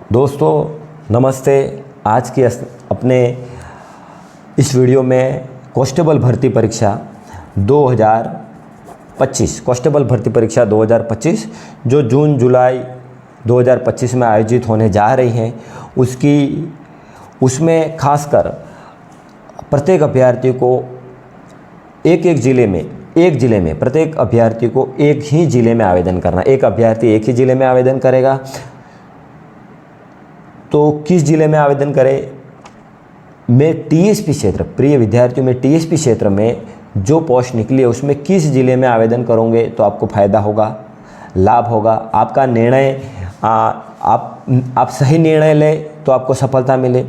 दोस्तों नमस्ते। आज की अपने इस वीडियो में कांस्टेबल भर्ती परीक्षा 2025 कांस्टेबल भर्ती परीक्षा 2025 जो जून जुलाई 2025 में आयोजित होने जा रही हैं उसमें खासकर प्रत्येक अभ्यर्थी को एक ज़िले में प्रत्येक अभ्यर्थी को एक ही ज़िले में आवेदन करना। एक अभ्यर्थी एक ही ज़िले में आवेदन करेगा तो किस ज़िले में आवेदन करें? में टीएसपी क्षेत्र, प्रिय विद्यार्थियों, में टीएसपी क्षेत्र में जो पोस्ट निकली है उसमें किस ज़िले में आवेदन करोगे तो आपको फ़ायदा होगा, लाभ होगा। आपका निर्णय आप सही निर्णय लें तो आपको सफलता मिले।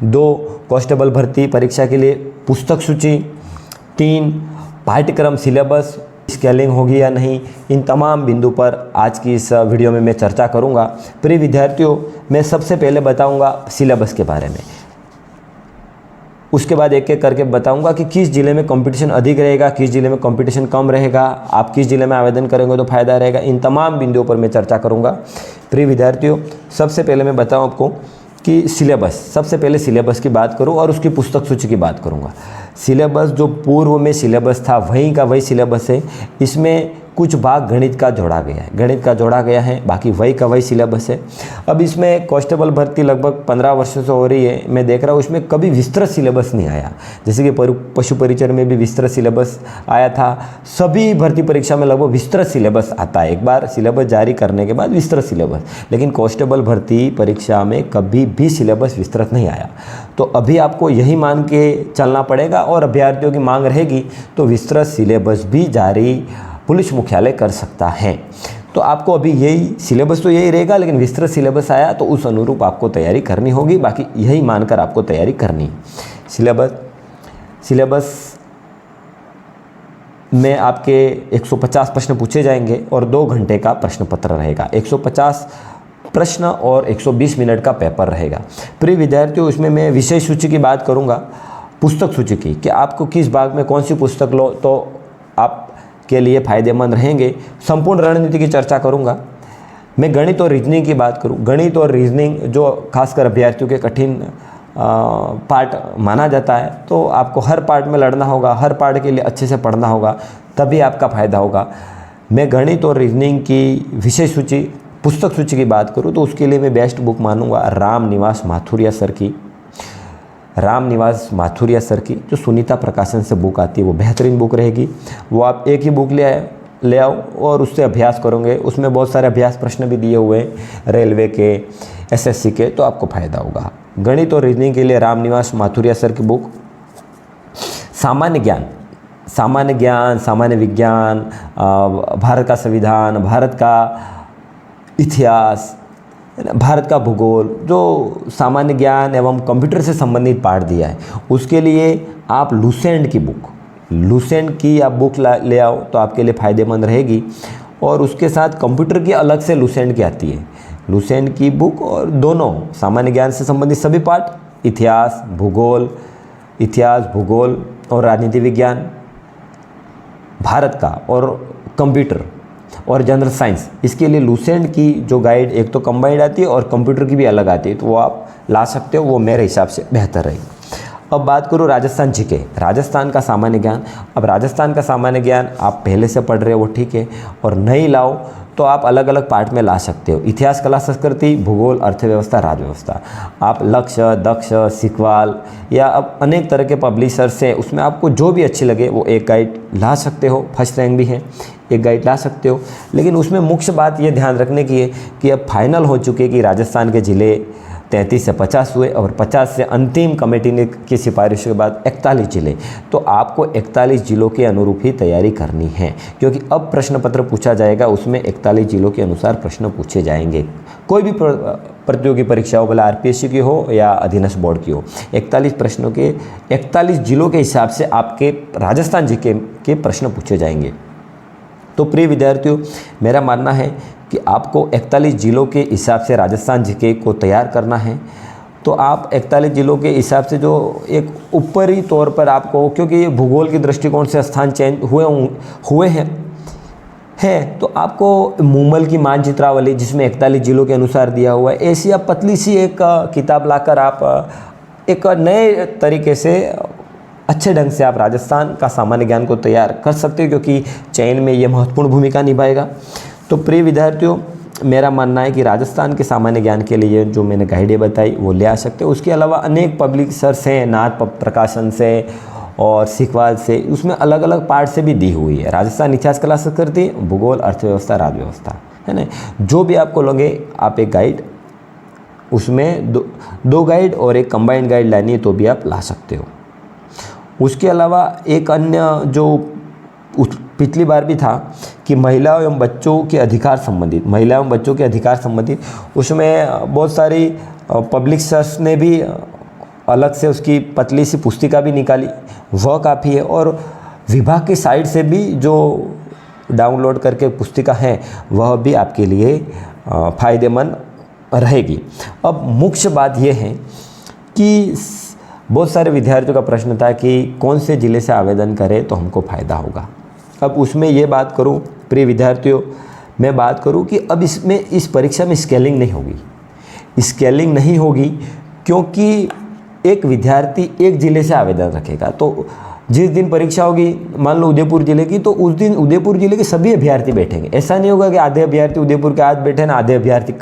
2 कांस्टेबल भर्ती परीक्षा के लिए पुस्तक सूची, 3 पाठ्यक्रम सिलेबस स्केलिंग होगी या नहीं, इन तमाम बिंदु पर आज की इस वीडियो में मैं चर्चा करूंगा। प्रिय विद्यार्थियों, मैं सबसे पहले बताऊंगा सिलेबस के बारे में, उसके बाद एक एक करके बताऊंगा कि किस ज़िले में कंपटीशन अधिक रहेगा, किस ज़िले में कंपटीशन कम रहेगा, आप किस ज़िले में आवेदन करेंगे तो फ़ायदा रहेगा। इन तमाम बिंदुओं पर मैं चर्चा करूंगा। प्रिय विद्यार्थियों, सबसे पहले मैं बताऊँ आपको कि सबसे पहले सिलेबस की बात करूं और उसकी पुस्तक सूची की बात करूंगा। सिलेबस जो पूर्व में सिलेबस था वहीं का वही सिलेबस है। इसमें कुछ भाग गणित का जोड़ा गया है, बाकी वही का वही सिलेबस है। अब इसमें कांस्टेबल भर्ती लगभग 15 वर्षों से हो रही है। मैं देख रहा हूँ उसमें कभी विस्तृत सिलेबस नहीं आया, जैसे कि पशु परिचर में भी विस्तृत सिलेबस आया था। सभी भर्ती परीक्षा में लगभग विस्तृत सिलेबस आता है, एक बार सिलेबस जारी करने के बाद विस्तृत सिलेबस। लेकिन कांस्टेबल भर्ती परीक्षा में कभी भी सिलेबस विस्तृत नहीं आया। तो अभी आपको यही मान के चलना पड़ेगा और अभ्यर्थियों की मांग रहेगी तो विस्तृत सिलेबस भी जारी पुलिस मुख्यालय कर सकता है। तो आपको अभी यही सिलेबस तो यही रहेगा, लेकिन विस्तृत सिलेबस आया तो उस अनुरूप आपको तैयारी करनी होगी। बाकी यही मानकर आपको तैयारी करनी। सिलेबस में आपके 150 प्रश्न पूछे जाएंगे और 2 घंटे का प्रश्न पत्र रहेगा। 150 प्रश्न और 120 मिनट का पेपर रहेगा। प्रिय विद्यार्थियों, उसमें मैं विषय सूची की बात करूँगा, पुस्तक सूची की, कि आपको किस भाग में कौन सी पुस्तक लो तो आप के लिए फ़ायदेमंद रहेंगे। संपूर्ण रणनीति की चर्चा करूंगा। मैं गणित और रीजनिंग की बात करूं, गणित और रीजनिंग जो खासकर अभ्यर्थियों के कठिन पार्ट माना जाता है, तो आपको हर पार्ट में लड़ना होगा, हर पार्ट के लिए अच्छे से पढ़ना होगा, तभी आपका फ़ायदा होगा। मैं गणित और रीजनिंग की विषय सूची, पुस्तक सूची की बात करूँ तो उसके लिए मैं बेस्ट बुक मानूंगा रामनिवास माथुरिया सर की जो सुनीता प्रकाशन से बुक आती है, वो बेहतरीन बुक रहेगी। वो आप एक ही बुक ले आओ और उससे अभ्यास करोगे। उसमें बहुत सारे अभ्यास प्रश्न भी दिए हुए हैं रेलवे के, एसएससी के, तो आपको फ़ायदा होगा। गणित और रीजनिंग के लिए रामनिवास माथुरिया सर की बुक। सामान्य ज्ञान, सामान्य विज्ञान, भारत का संविधान, भारत का इतिहास, भारत का भूगोल, जो सामान्य ज्ञान एवं कंप्यूटर से संबंधित पाठ दिया है, उसके लिए आप लुसेंट की आप बुक ले आओ तो आपके लिए फ़ायदेमंद रहेगी। और उसके साथ कंप्यूटर की अलग से लुसेंट की आती है, लुसेंट की बुक, और दोनों सामान्य ज्ञान से संबंधित सभी पाठ, इतिहास भूगोल और राजनीति विज्ञान, भारत का और कंप्यूटर और जनरल साइंस, इसके लिए लुसेंट की जो गाइड एक तो कंबाइंड आती है और कंप्यूटर की भी अलग आती है, तो वो आप ला सकते हो, वो मेरे हिसाब से बेहतर रहेगी। अब बात करूँ राजस्थान जीके, राजस्थान का सामान्य ज्ञान। अब राजस्थान का सामान्य ज्ञान आप पहले से पढ़ रहे हो वो ठीक है, और नहीं लाओ तो आप अलग अलग पार्ट में ला सकते हो। इतिहास, कला, संस्कृति, भूगोल, अर्थव्यवस्था, राजव्यवस्था, आप लक्ष्य, दक्ष, सिकवाल या अब अनेक तरह के पब्लिशर्स हैं, उसमें आपको जो भी अच्छी लगे वो एक गाइड ला सकते हो। फर्स्ट रैंक भी है, एक गाइड ला सकते हो। लेकिन उसमें मुख्य बात ये ध्यान रखने की है कि अब फाइनल हो चुके कि राजस्थान के ज़िले 33 से 50 हुए और 50 से अंतिम कमेटी ने की सिफारिश के बाद 41 ज़िले। तो आपको 41 ज़िलों के अनुरूप ही तैयारी करनी है, क्योंकि अब प्रश्न पत्र पूछा जाएगा, उसमें 41 ज़िलों के अनुसार प्रश्न पूछे जाएंगे। कोई भी प्रतियोगी परीक्षा हो, भले आरपीएससी की हो या अधीनस्थ बोर्ड की हो, 41 प्रश्नों के 41 ज़िलों के हिसाब से आपके राजस्थान जीके के प्रश्न पूछे जाएंगे। तो प्रिय विद्यार्थियों, मेरा मानना है कि आपको 41 ज़िलों के हिसाब से राजस्थान जीके को तैयार करना है। तो आप 41 ज़िलों के हिसाब से जो एक ऊपरी तौर पर आपको, क्योंकि ये भूगोल के दृष्टिकोण से स्थान चेंज हुए हैं, है तो आपको मूमल की मानचित्रावली जिसमें 41 जिलों के अनुसार दिया हुआ है, ऐसी आप पतली सी एक किताब लाकर आप एक नए तरीके से अच्छे ढंग से आप राजस्थान का सामान्य ज्ञान को तैयार कर सकते हो, क्योंकि चयन में ये महत्वपूर्ण भूमिका निभाएगा। तो प्रिय विद्यार्थियों, मेरा मानना है कि राजस्थान के सामान्य ज्ञान के लिए जो मैंने गाइडें बताई वो ले आ सकते हो। उसके अलावा अनेक पब्लिशर्स हैं, नाथ प्रकाशन से और सिखवाल से, उसमें अलग अलग पार्ट से भी दी हुई है। राजस्थान इतिहास, कला, संस्कृति, भूगोल, अर्थव्यवस्था, राजव्यवस्था, है ना। जो भी आपको लगे आप एक गाइड, उसमें दो गाइड और एक कंबाइंड गाइड लानी है तो भी आप ला सकते हो। उसके अलावा एक अन्य जो पिछली बार भी था कि महिलाओं एवं बच्चों के अधिकार संबंधित, महिला एवं बच्चों के अधिकार संबंधित, उसमें बहुत सारी पब्लिशर्स ने भी अलग से उसकी पतली सी पुस्तिका भी निकाली, वह काफ़ी है। और विभाग की साइट से भी जो डाउनलोड करके पुस्तिका है वह भी आपके लिए फ़ायदेमंद रहेगी। अब मुख्य बात यह है कि बहुत सारे विद्यार्थियों का प्रश्न था कि कौन से ज़िले से आवेदन करें तो हमको फ़ायदा होगा। अब उसमें ये बात करूं प्रिय विद्यार्थियों, मैं बात करूं कि अब इसमें इस परीक्षा में स्केलिंग नहीं होगी। स्केलिंग नहीं होगी क्योंकि एक विद्यार्थी एक ज़िले से आवेदन रखेगा, तो जिस दिन परीक्षा होगी, मान लो उदयपुर ज़िले की, तो उस दिन उदयपुर ज़िले के सभी अभ्यर्थी बैठेंगे। ऐसा नहीं होगा कि आधे अभ्यर्थी उदयपुर के आज बैठे ना आधे अभ्यर्थी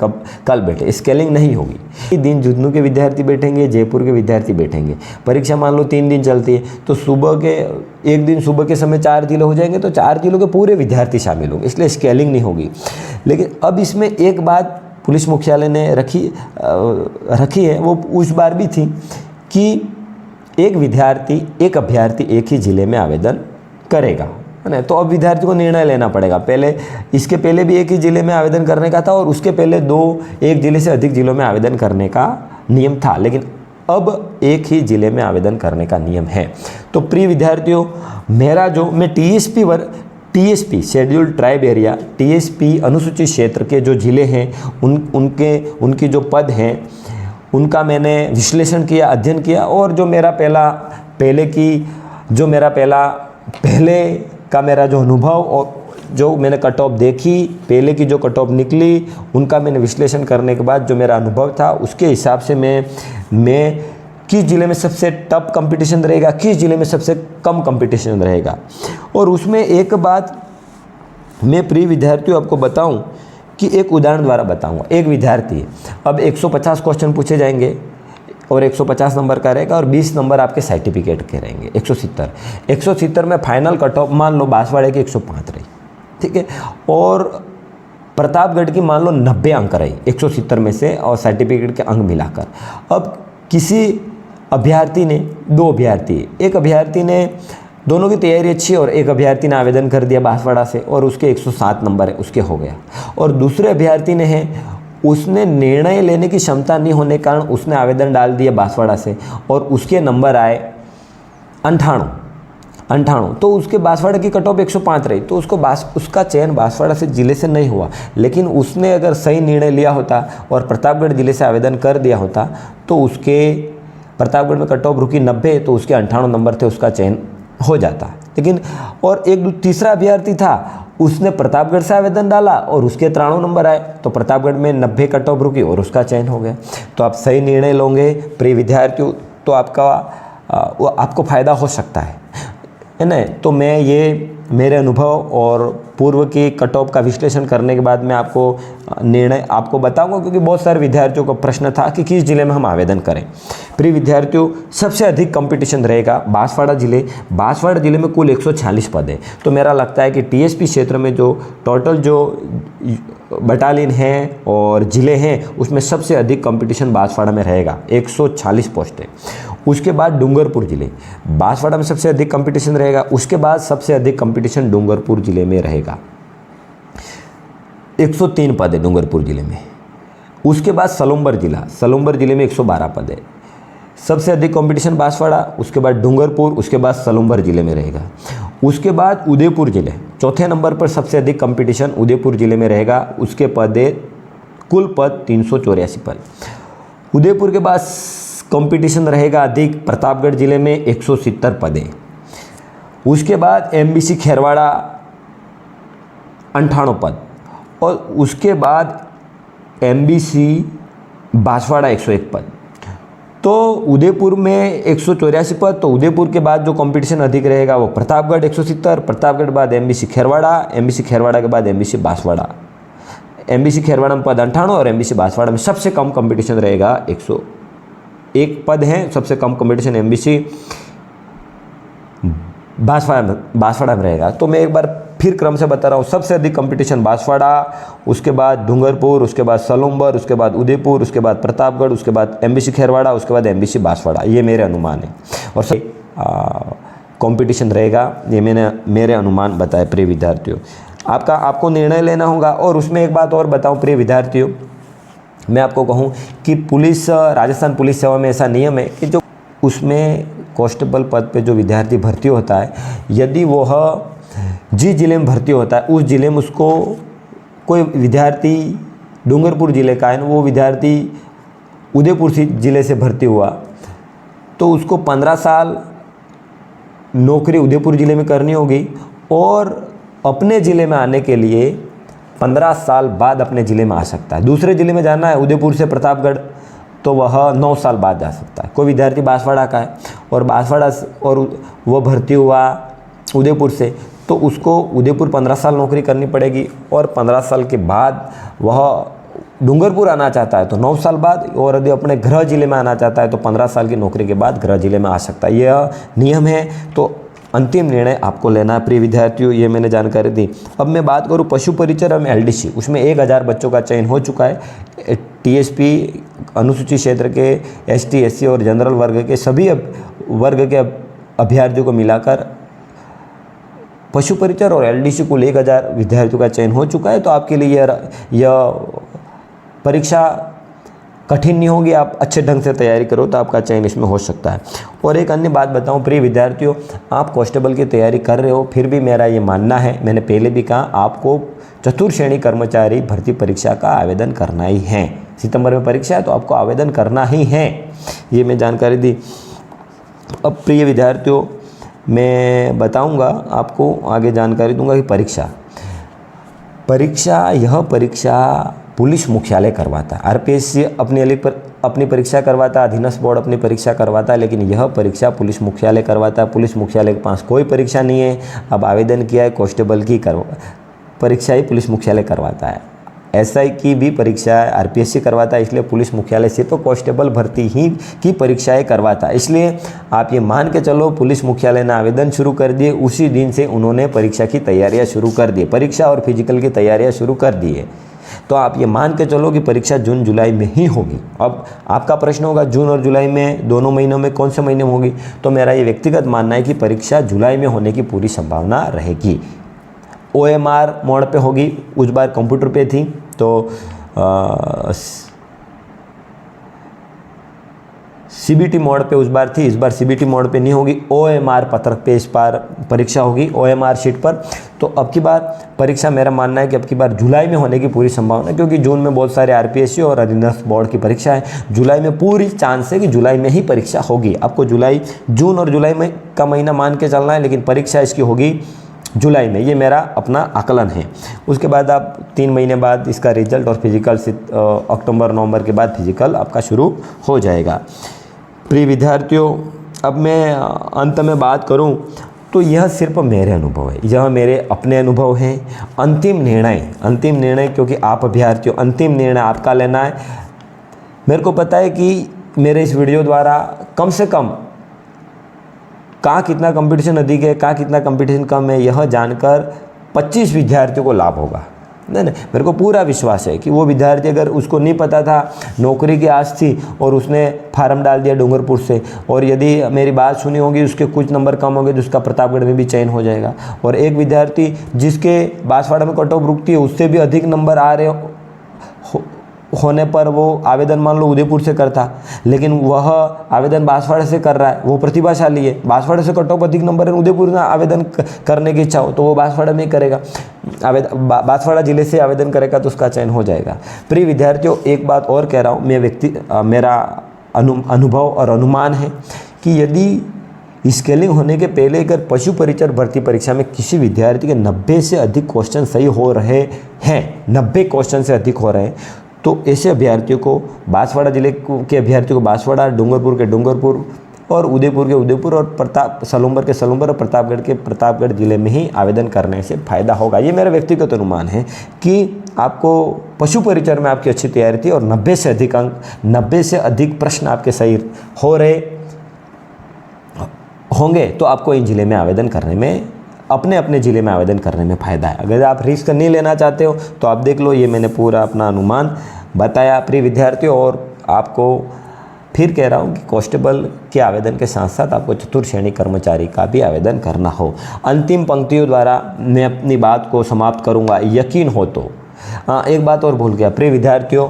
कल बैठे, स्केलिंग नहीं होगी। एक दिन झुंझुनू के विद्यार्थी बैठेंगे, जयपुर के विद्यार्थी बैठेंगे। परीक्षा मान लो 3 दिन चलती है, तो सुबह के एक दिन सुबह के समय 4 जिले हो जाएंगे, तो 4 जिलों के पूरे विद्यार्थी शामिल होंगे, इसलिए स्केलिंग नहीं होगी। लेकिन अब इसमें एक बात पुलिस मुख्यालय ने रखी है, वो उस बार भी थी कि एक अभ्यर्थी एक ही ज़िले में आवेदन करेगा, है ना। तो अब विद्यार्थी को निर्णय लेना पड़ेगा। इसके पहले भी एक ही ज़िले में आवेदन करने का था और उसके पहले एक ज़िले से अधिक ज़िलों में आवेदन करने का नियम था, लेकिन अब एक ही ज़िले में आवेदन करने का नियम है। तो प्रिय विद्यार्थियों, मैं TSP scheduled tribe area, TSP अनुसूचित क्षेत्र के जो ज़िले हैं उनकी जो पद हैं उनका मैंने विश्लेषण किया, अध्ययन किया, और जो मेरा मेरा जो अनुभव और जो मैंने कट ऑफ देखी, पहले की जो कट ऑफ निकली, उनका मैंने विश्लेषण करने के बाद जो मेरा अनुभव था उसके हिसाब से मैं किस ज़िले में सबसे टफ कंपटीशन रहेगा, किस ज़िले में सबसे कम कंपटीशन रहेगा। और उसमें एक बात मैं प्रिय विद्यार्थियों आपको बताऊं कि एक उदाहरण द्वारा बताऊंगा। एक विद्यार्थी, अब 150 क्वेश्चन पूछे जाएंगे और 150 नंबर का रहेगा और 20 नंबर आपके सर्टिफिकेट के रहेंगे। 170 में फाइनल कट ऑफ मान लो बांसवाड़े की 105 रही, ठीक है, और प्रतापगढ़ की मान लो 90 अंक रही 170 में से और सर्टिफिकेट के अंक मिलाकर। अब किसी अभ्यर्थी ने, एक अभ्यर्थी ने दोनों की तैयारी अच्छी और एक अभ्यर्थी ने आवेदन कर दिया बांसवाड़ा से और उसके 107 नंबर है, उसके हो गया। और दूसरे अभ्यर्थी ने उसने निर्णय लेने की क्षमता नहीं होने के कारण उसने आवेदन डाल दिया बांसवाड़ा से और उसके नंबर आए 98, तो उसके बांसवाड़ा की कट ऑफ 105 रही, तो उसका चयन बांसवाड़ा से ज़िले से नहीं हुआ। लेकिन उसने अगर सही निर्णय लिया होता और प्रतापगढ़ ज़िले से आवेदन कर दिया होता तो उसके प्रतापगढ़ में कट ऑफ रुकी 90, तो उसके 98 नंबर थे, उसका चयन हो जाता। लेकिन और तीसरा अभ्यर्थी था, उसने प्रतापगढ़ से आवेदन डाला और उसके 93 नंबर आए, तो प्रतापगढ़ में 90 कट ऑफ रुकी और उसका चयन हो गया। तो आप सही निर्णय लोगे प्रिय विद्यार्थियों तो आपको फ़ायदा हो सकता है ना। तो मेरे अनुभव और पूर्व की कट ऑफ का विश्लेषण करने के बाद मैं आपको बताऊंगा, क्योंकि बहुत सारे विद्यार्थियों का प्रश्न था कि किस ज़िले में हम आवेदन करें। प्रिय विद्यार्थियों, सबसे अधिक कंपटीशन रहेगा बांसवाड़ा ज़िले में कुल 146 पद है। तो मेरा लगता है कि टीएसपी क्षेत्र में जो टोटल जो बटालियन हैं और ज़िले हैं उसमें सबसे अधिक कंपटीशन बांसवाड़ा में रहेगा, 146 पोस्ट है। उसके बाद डूंगरपुर ज़िले, बांसवाड़ा में सबसे अधिक कंपटीशन रहेगा, उसके बाद सबसे अधिक कंपटीशन डूंगरपुर ज़िले में रहेगा, 103 पद है डूंगरपुर ज़िले में। उसके बाद सलुम्बर ज़िले में 112 पद है, सबसे अधिक कंपटीशन बांसवाड़ा, उसके बाद डूंगरपुर, उसके बाद सलुम्बर ज़िले में रहेगा। उसके बाद उदयपुर ज़िले, चौथे नंबर पर सबसे अधिक कंपटीशन उदयपुर ज़िले में रहेगा, उसके पद है कुल पद 384 पद। उदयपुर के बाद कंपटीशन रहेगा अधिक प्रतापगढ़ ज़िले में 170 पद है। उसके बाद एमबीसी खेरवाड़ा 98 पद, और उसके बाद MBC बांसवाड़ा 101 पद। तो उदयपुर में 184 पद। तो उदयपुर के बाद जो कंपटीशन अधिक रहेगा वो प्रतापगढ़ 170, प्रतापगढ़ के बाद MBC खेरवाड़ा, MBC खेरवाड़ा के बाद MBC बांसवाड़ा। MBC खेरवाड़ा में पद 98 और MBC बांसवाड़ा में सबसे कम कंपटीशन रहेगा, 101 पद हैं। सबसे कम कंपटीशन MBC बांसवाड़ा में रहेगा। तो मैं एक बार फिर क्रम से बता रहा हूँ, सबसे अधिक कंपटीशन बांसवाड़ा, उसके बाद डूंगरपुर, उसके बाद सलूम्बर, उसके बाद उदयपुर, उसके बाद प्रतापगढ़, उसके बाद MBC खेरवाड़ा, उसके बाद MBC बांसवाड़ा। ये मेरे अनुमान है और कंपटीशन रहेगा, ये मैंने मेरे अनुमान बताए प्रिय विद्यार्थियों। आपको निर्णय लेना होगा। और उसमें एक बात और बताऊँ प्रिय विद्यार्थियों, मैं आपको कहूँ कि पुलिस, राजस्थान पुलिस सेवा में ऐसा नियम है कि जो उसमें कांस्टेबल पद पे जो विद्यार्थी भर्ती होता है, यदि वह जिस जिले में भर्ती होता है उस जिले में उसको कोई विद्यार्थी डूंगरपुर जिले का है, वो विद्यार्थी उदयपुर जिले से भर्ती हुआ, तो उसको 15 साल नौकरी उदयपुर ज़िले में करनी होगी और अपने ज़िले में आने के लिए 15 साल बाद अपने ज़िले में आ सकता है। दूसरे ज़िले में जाना है उदयपुर से प्रतापगढ़, तो वह 9 साल बाद जा सकता है। कोई विद्यार्थी बांसवाड़ा का है और बांसवाड़ा और वह भर्ती हुआ उदयपुर से, तो उसको उदयपुर 15 साल नौकरी करनी पड़ेगी और 15 साल के बाद वह डूंगरपुर आना चाहता है तो 9 साल बाद, और यदि अपने गृह जिले में आना चाहता है तो 15 साल की नौकरी के बाद गृह जिले में आ सकता है। यह नियम है। तो अंतिम निर्णय आपको लेना है प्रिय विद्यार्थियों, ये मैंने जानकारी दी। अब मैं बात करूँ पशु परिचर एवं LDC, उसमें 1000 बच्चों का चयन हो चुका है। TSP अनुसूचित क्षेत्र के ST SC और जनरल वर्ग के सभी वर्ग के अभ्यर्थियों को मिलाकर पशु परिचर और LDC कुल 1000 विद्यार्थियों का चयन हो चुका है। तो आपके लिए यह परीक्षा कठिन नहीं होगी, आप अच्छे ढंग से तैयारी करो तो आपका चयन इसमें हो सकता है। और एक अन्य बात बताऊं प्रिय विद्यार्थियों, आप कांस्टेबल की तैयारी कर रहे हो, फिर भी मेरा ये मानना है, मैंने पहले भी कहा, आपको चतुर्थ श्रेणी कर्मचारी भर्ती परीक्षा का आवेदन करना ही है। सितंबर में परीक्षा है तो आपको आवेदन करना ही है, ये मैं जानकारी दी। अब प्रिय विद्यार्थियों, मैं बताऊंगा आपको, आगे जानकारी दूंगा कि यह परीक्षा पुलिस मुख्यालय करवाता है। RPSC अपनी परीक्षा करवाता है, अधीनस्थ बोर्ड अपनी परीक्षा करवाता है, लेकिन यह परीक्षा पुलिस मुख्यालय करवाता है। पुलिस मुख्यालय के पास कोई परीक्षा नहीं है। अब आवेदन किया है कांस्टेबल की परीक्षा ही पुलिस मुख्यालय करवाता है। SI की भी परीक्षा RPSC करवाता है, इसलिए पुलिस मुख्यालय से तो कांस्टेबल भर्ती ही की परीक्षाएं करवाता है। इसलिए आप ये मान के चलो, पुलिस मुख्यालय ने आवेदन शुरू कर दिए, उसी दिन से उन्होंने परीक्षा की तैयारियां शुरू कर दी, परीक्षा और फिजिकल की तैयारियां शुरू कर दी है। तो आप ये मान के चलो कि परीक्षा जून जुलाई में ही होगी। अब आपका प्रश्न होगा जून और जुलाई में, दोनों महीनों में कौन से महीने में होगी? तो मेरा ये व्यक्तिगत मानना है कि परीक्षा जुलाई में होने की पूरी संभावना रहेगी। OMR मोड पे होगी, उस बार कंप्यूटर पे थी, तो CBT मोड पे उस बार थी, इस बार CBT मोड पे नहीं होगी। OMR पत्रक पे इस बार परीक्षा होगी, OMR शीट पर। तो अब की बार परीक्षा, मेरा मानना है कि अब की बार जुलाई में होने की पूरी संभावना है, क्योंकि जून में बहुत सारे RPSC और अधीनस्थ बोर्ड की परीक्षा है। जुलाई में पूरी चांस है कि जुलाई में ही परीक्षा होगी। आपको जून और जुलाई में का महीना मान के चलना है, लेकिन परीक्षा इसकी होगी जुलाई में, ये मेरा अपना आकलन है। उसके बाद आप 3 महीने बाद इसका रिजल्ट और फिजिकल अक्टूबर नवंबर के बाद फिजिकल आपका शुरू हो जाएगा। प्रिय विद्यार्थियों, अब मैं अंत में बात करूं तो यह सिर्फ मेरे अनुभव है, यह मेरे अपने अनुभव हैं। अंतिम निर्णय क्योंकि आप अभ्यर्थियों, अंतिम निर्णय आपका लेना है। मेरे को पता है कि मेरे इस वीडियो द्वारा कम से कम कहाँ कितना कंपटीशन अधिक है, कहाँ कितना कंपटीशन कम है, यह जानकर 25 विद्यार्थियों को लाभ होगा। नहीं, मेरे को पूरा विश्वास है कि वो विद्यार्थी, अगर उसको नहीं पता था, नौकरी की आस थी और उसने फार्म डाल दिया डूंगरपुर से, और यदि मेरी बात सुनी होगी, उसके कुछ नंबर कम होंगे तो उसका प्रतापगढ़ में भी चयन हो जाएगा। और एक विद्यार्थी जिसके बांसवाड़ा में कट ऑफ रुकती है, उससे भी अधिक नंबर आ रहे होने पर वो आवेदन मान लो उदयपुर से करता, लेकिन वह आवेदन बांसवाड़ा से कर रहा है, वो प्रतिभाशाली है, बांसवाड़ा से कट ऑफ अधिक नंबर है, उदयपुर में आवेदन करने की इच्छा हो तो वो बांसवाड़ा में ही करेगा, बांसवाड़ा जिले से आवेदन करेगा तो उसका चयन हो जाएगा। प्रिय विद्यार्थियों, एक बात और कह रहा हूँ, मेरा अनुभव और अनुमान है कि यदि स्केलिंग होने के पहले अगर पशु परिचर भर्ती परीक्षा में किसी विद्यार्थी के 90 से अधिक क्वेश्चन सही हो रहे हैं, 90 क्वेश्चन से अधिक हो रहे हैं, तो ऐसे अभ्यर्थियों को, बांसवाड़ा जिले के अभ्यर्थियों को बांसवाड़ा, डूंगरपुर के डूंगरपुर और उदयपुर के उदयपुर और सलूम्बर के सलूम्बर और प्रतापगढ़ के प्रतापगढ़ जिले में ही आवेदन करने से फ़ायदा होगा। ये मेरा व्यक्तिगत अनुमान है कि आपको पशु परिचर में आपकी अच्छी तैयारी थी और 90 से अधिक अंक, 90 से अधिक प्रश्न आपके सही हो रहे होंगे तो आपको इन जिले में आवेदन करने में, अपने ज़िले में आवेदन करने में फ़ायदा है। अगर आप रिस्क नहीं लेना चाहते हो तो आप देख लो, ये मैंने पूरा अपना अनुमान बताया प्रिय विद्यार्थियों। और आपको फिर कह रहा हूँ कि कांस्टेबल के आवेदन के साथ साथ आपको चतुर्थ श्रेणी कर्मचारी का भी आवेदन करना हो। अंतिम पंक्तियों द्वारा मैं अपनी बात को समाप्त करूँगा। यकीन हो तो एक बात और भूल गया प्रिय विद्यार्थियों,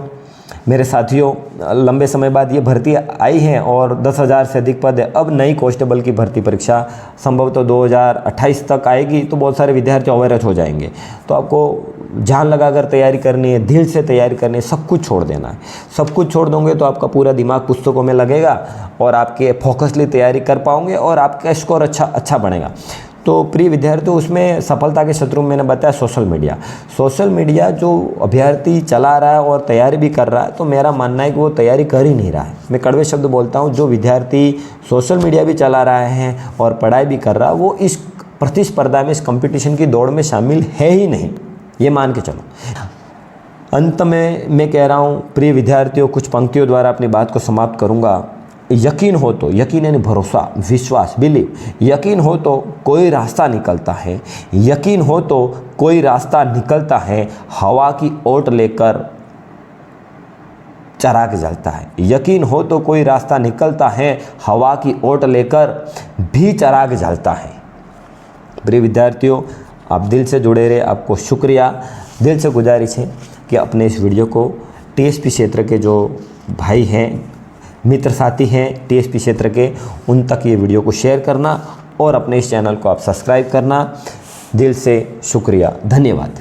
मेरे साथियों, लंबे समय बाद ये भर्ती आई है और 10,000 से अधिक पद है। अब नई कांस्टेबल की भर्ती परीक्षा संभवतः 2028 तक आएगी, तो बहुत सारे विद्यार्थी अवैरत हो जाएंगे। तो आपको जान लगाकर तैयारी करनी है, दिल से तैयारी करनी है, सब कुछ छोड़ देना है। सब कुछ छोड़ दोगे तो आपका पूरा दिमाग पुस्तकों में लगेगा और आपके फोकसली तैयारी कर पाओगे और आपका स्कोर अच्छा बनेगा। तो प्रिय विद्यार्थियों, उसमें सफलता के शत्रु मैंने बताया सोशल मीडिया जो अभ्यर्थी चला रहा है और तैयारी भी कर रहा है, तो मेरा मानना है कि वो तैयारी कर ही नहीं रहा है। मैं कड़वे शब्द बोलता हूँ, जो विद्यार्थी सोशल मीडिया भी चला रहा है और पढ़ाई भी कर रहा है, वो इस प्रतिस्पर्धा में, इस कंपटीशन की दौड़ में शामिल है ही नहीं, ये मान के चलो। अंत में मैं कह रहा हूँ प्रिय विद्यार्थियों, कुछ पंक्तियों द्वारा अपनी बात को समाप्त करूँगा। यकीन हो तो, यकीन यानी भरोसा, विश्वास, बिलीव। यकीन हो तो कोई रास्ता निकलता है, यकीन हो तो कोई रास्ता निकलता है, हवा की ओट लेकर चिराग जलता है। यकीन हो तो कोई रास्ता निकलता है, हवा की ओट लेकर भी चिराग जलता है। प्रिय विद्यार्थियों, आप दिल से जुड़े रहे, आपको शुक्रिया। दिल से गुजारिश है कि अपने इस वीडियो को टीएसपी क्षेत्र के जो भाई हैं, मित्र साथी हैं टीएसपी क्षेत्र के, उन तक ये वीडियो को शेयर करना और अपने इस चैनल को आप सब्सक्राइब करना। दिल से शुक्रिया, धन्यवाद।